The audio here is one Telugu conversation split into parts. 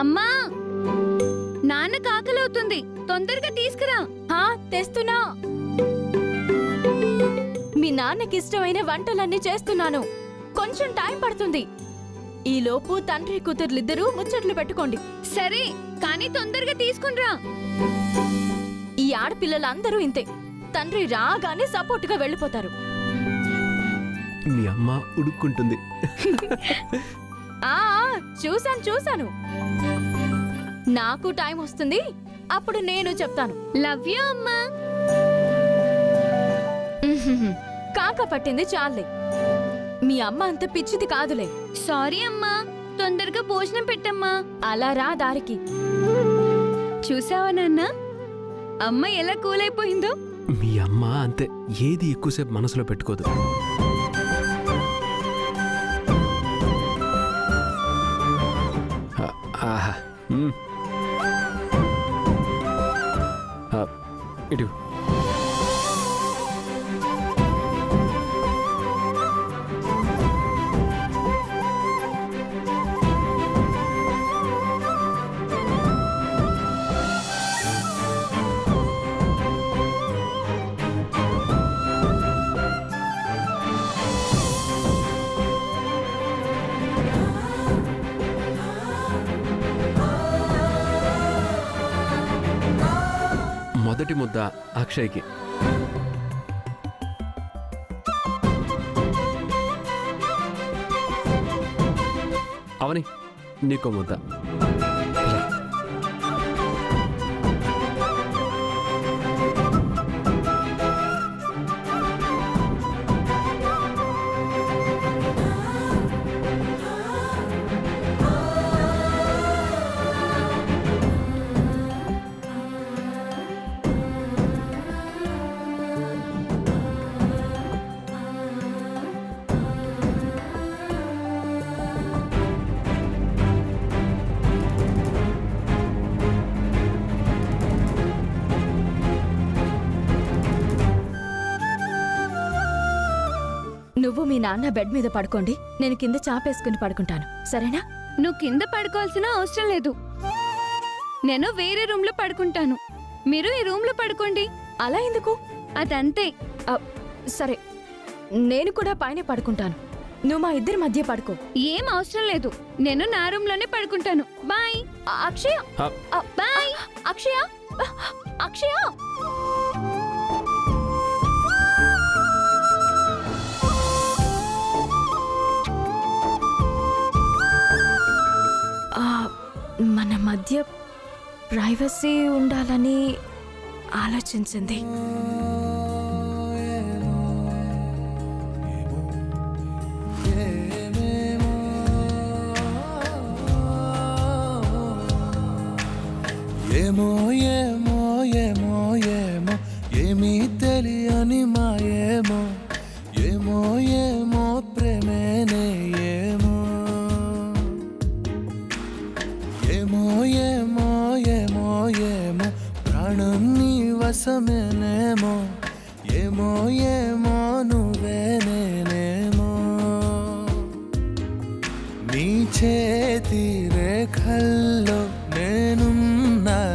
అమ్మా, నాన్న కాకలవుతుంది, తొందరగా తీసుకురా. తెస్తున్నా. మీ నాన్నకి ఇష్టమైన వంటలన్నీ చేస్తున్నాను. కొంచెం టైం పడుతుంది. ఈలోపు తండ్రి కూతుర్లిద్దరూ ముచ్చట్లు పెట్టుకోండి. సరే, కానీ తొందరగా తీసుకునిరా. ఈ ఆడపిల్లలందరూ ఇంతే. తండ్రి రాగానే సపోర్టుగా వెళ్ళిపోతారు. మీ అమ్మ ఉడుక్కుంటుంది. చూశాను. నాకు టైం వస్తుంది, అప్పుడు నేను చెప్తాను. లవ్ యూ అమ్మా. కాక పట్టింది చాలే. మీ అమ్మ అంత పిచ్చిది కాదులే. సారీ అమ్మా, తొందరగా భోజనం పెట్టమ్మా. అలా రా దారికి. చూసావా నాన్న, అమ్మ ఎలా కూల్ అయిపోయిందో. మీ అమ్మ అంతే, ఏది ఎక్కువసేపు మనసులో పెట్టుకోదు. ఆహా. ఇటు మొదటి ముద్ద అక్షయ్కి. అవని, నీకో ముద్ద. నువ్వు మీ నాన్న బెడ్ మీద పడుకోండి, నేను కింద చాపేసుకుని పడుకుంటాను. సరేనా? నువ్వు కింద పడుకోవాల్సిన అవసరం లేదు. నేను వేరే రూమ్ లో పడుకుంటాను, మీరు ఈ రూమ్ లో పడుకోండి. అలా ఎందుకు? అదంతే. సరే, నేను కూడా పైన పడుకుంటాను. నువ్వు మా ఇద్దరి మధ్య పడుకో. ఏం అవసరం లేదు, నేను నా రూమ్ లోనే పడుకుంటాను. బాయ్. అక్షయ, బాయ్. అక్షయ, అక్షయ. మన మధ్య ప్రైవసీ ఉండాలని ఆలోచించింది. ఏమో ఏమో ఏమో ఏమో ఏమీ తెలియని మాయేమో, ఏమో ఏమో ప్రేమేనే ఏమో, ఏమో ఏమో ఏమో ఏమో ప్రాణం నీ వశమేనేమో, ఏమో ఏమో నువ్వే నేనేమో, నీ చేతి రేఖల్లో నేనున్నానేమో,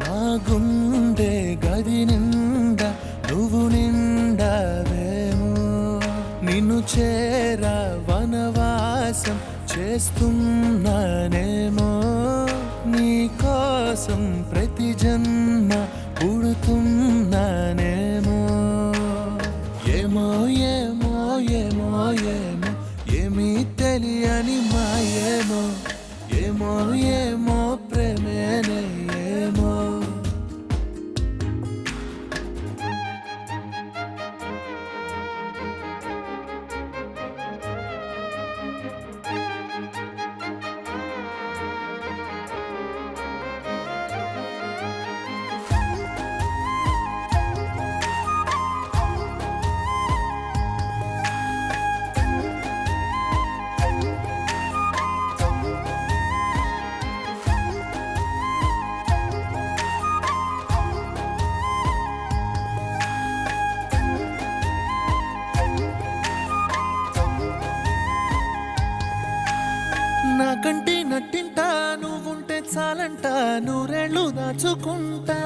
నా గుండె గది నిండా నువ్వు నిండావేమో, నిన్ను చేరా వనవాసం చేస్తున్నానేమో, నీ కోసం ప్రతి జన్మ పుడుతున్నానేమో, ఏమో ఏమో ఏమో ఏమో ఏమీ తెలియని మాయేమో, ఏమో ఏమో ప్రేమేనే ఏమో. ఇంటి నట్టింట నువ్వుంటే చాలంట నూరేళ్ళు దాచుకుంటా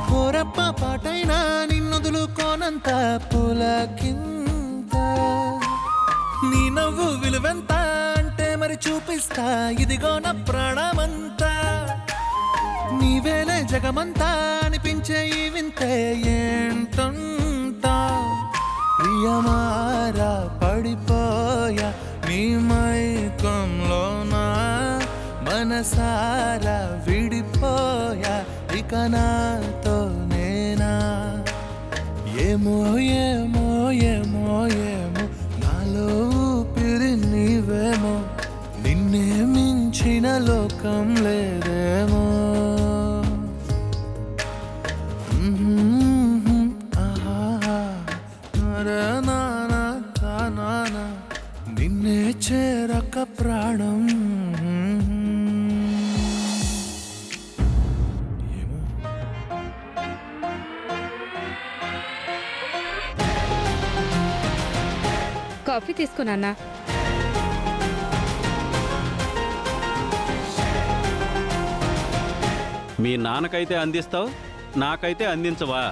కోరప్ప పాటైనా నిన్నొదులుకోనంత పులకింత నీ నవ్వు విలువెంత అంటే మరి చూపిస్తా ఇదిగో నా ప్రాణమంతా నీవేలే జగమంతా అనిపించే ఈ వింతే ఏంటంతా ప్రియమారా పడిపోయా నీ మైకంలోనా మనసారా విడిపోయా ఇక నాతో నేనా ఏమో ఏమో ఏమో ఏమో నాలో ఊపిరి నీవేమో నిన్నే మించిన లోకం లేదేమో నిన్నే చేరక ప్రాణం ఏమో కాఫీ తీసుకున్నా. మీ నాన్నకైతే అందిస్తావు, నాకైతే అందించవా?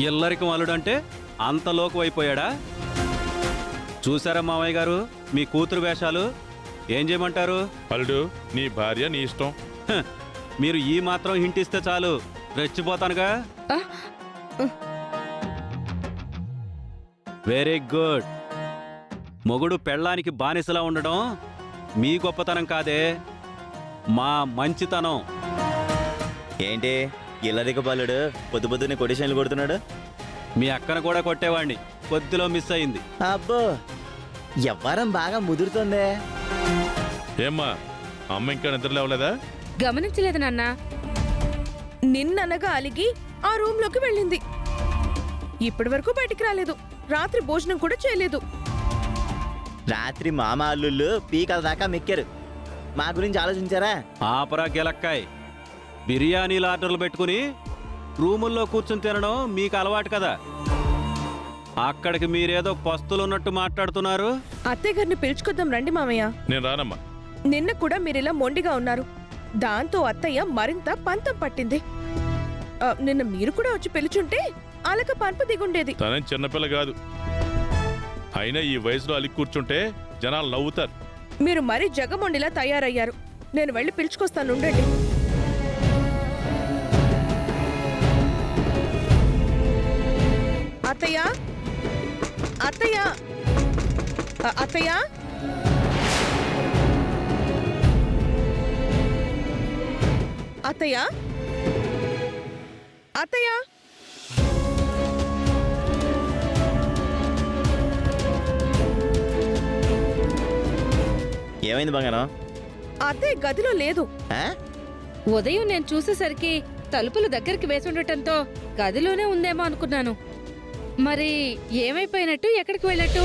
ఇల్లరికం అల్లుడంటే అంత లోకువైపోయాడా? చూసారా మామయ్య గారు మీ కూతురు వేషాలు? ఏం చేయమంటారు? అల్లుడు, నీ భార్య నీ ఇష్టం. హ, మీరు ఈ మాత్రం హింటిస్తే చాలు రెచ్చిపోతానుగా. Very good. మొగుడు పెళ్ళానికి బానిసలా ఉండడం మీ గొప్పతనం కాదే, మా మంచితనం. ఏంటి ఇల్లరిక పల్లుడు పొద్దు పొద్దున్నే కొడిషన్లు కొడుతున్నాడు? మీ అక్కను కూడా కొట్టేవాణ్ణి, కొద్దిలో మిస్ అయింది. అబ్బో, ఎవ్వరం బాగా ముదురుతుందే. ఏమ్మా, అమ్మ ఇంకా నిద్ర లేవలేదా? గమనించలేదు నాన్న. నిన్ననగా అలిగి ఆ రూమ్ లోకి వెళ్ళింది. ఇప్పటి వరకు బయటికి రాలేదు. రాత్రి భోజనం కూడా చేయలేదు. రాత్రి మామ అల్లుళ్ళు పీకల దాకా మెక్కారు. మా గురించి ఆలోచించారా? ఆపరా గెలక్కాయ్. బిర్యానీలు ఆర్డర్లు పెట్టుకుని రూముల్లో కూర్చుని తినడం మీకు అలవాటు కదా. అక్కడికి మీరేదో పస్తులున్నట్టు మాట్లాడుతున్నారు. అత్తయ్య గారిని పిలుచుకొద్దాం రండి మామయ్య. నేను రానమ్మా. నిన్న కూడా మీరిలా మొండిగా ఉన్నారు. దాంతో అత్తయ్య మరింత పంతం పట్టింది. నిన్న మీరు కూడా వచ్చి పిలుచుంటే అలక పంపు దిగుండేది. తనేం చిన్నపిల్ల కాదు. అయినా ఈ వయసులో అలిగి కూర్చుంటే జనాలు నవ్వుతారు. మీరు మరీ జగమొండిలా తయారయ్యారు. నేను వెళ్ళి పిలుచుకొస్తాను, ఉండండి. అత్తయ్య, అత్తయ్య, అత్తయ్య, అత్తయ్య, అత్తయ్య. ఏమైంది బంగారం? అత్తయ్య గదిలో లేదు. ఆ? ఉదయం నేను చూసేసరికి తలుపులు దగ్గరికి వేసి ఉండటంతో గదిలోనే ఉందేమో అనుకున్నాను. మరి ఏమైపోయినట్టు, ఎక్కడికి వెళ్ళట్టు?